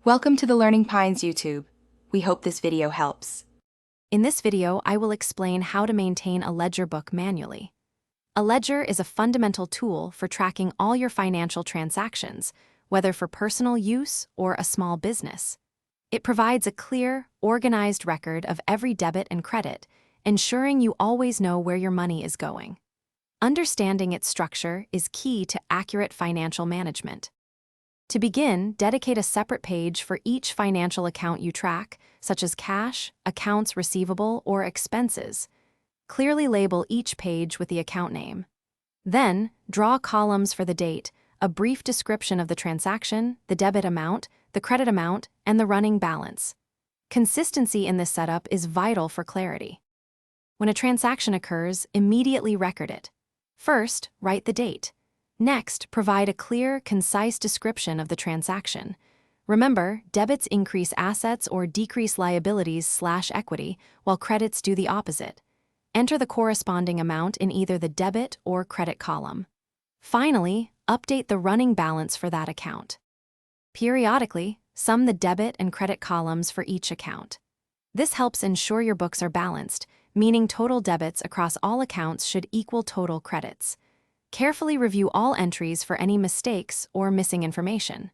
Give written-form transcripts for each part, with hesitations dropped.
Welcome to the Learning Pines YouTube. We hope this video helps. In this video, I will explain how to maintain a ledger book manually. A ledger is a fundamental tool for tracking all your financial transactions, whether for personal use or a small business. It provides a clear, organized record of every debit and credit, ensuring you always know where your money is going. Understanding its structure is key to accurate financial management. To begin, dedicate a separate page for each financial account you track, such as cash, accounts receivable, or expenses. Clearly label each page with the account name. Then, draw columns for the date, a brief description of the transaction, the debit amount, the credit amount, and the running balance. Consistency in this setup is vital for clarity. When a transaction occurs, immediately record it. First, write the date. Next, provide a clear, concise description of the transaction. Remember, debits increase assets or decrease liabilities/equity, while credits do the opposite. Enter the corresponding amount in either the debit or credit column. Finally, update the running balance for that account. Periodically, sum the debit and credit columns for each account. This helps ensure your books are balanced, meaning total debits across all accounts should equal total credits. Carefully review all entries for any mistakes or missing information.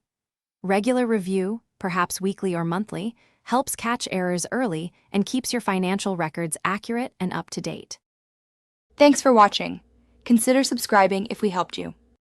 Regular review, perhaps weekly or monthly, helps catch errors early and keeps your financial records accurate and up to date. Thanks for watching. Consider subscribing if we helped you.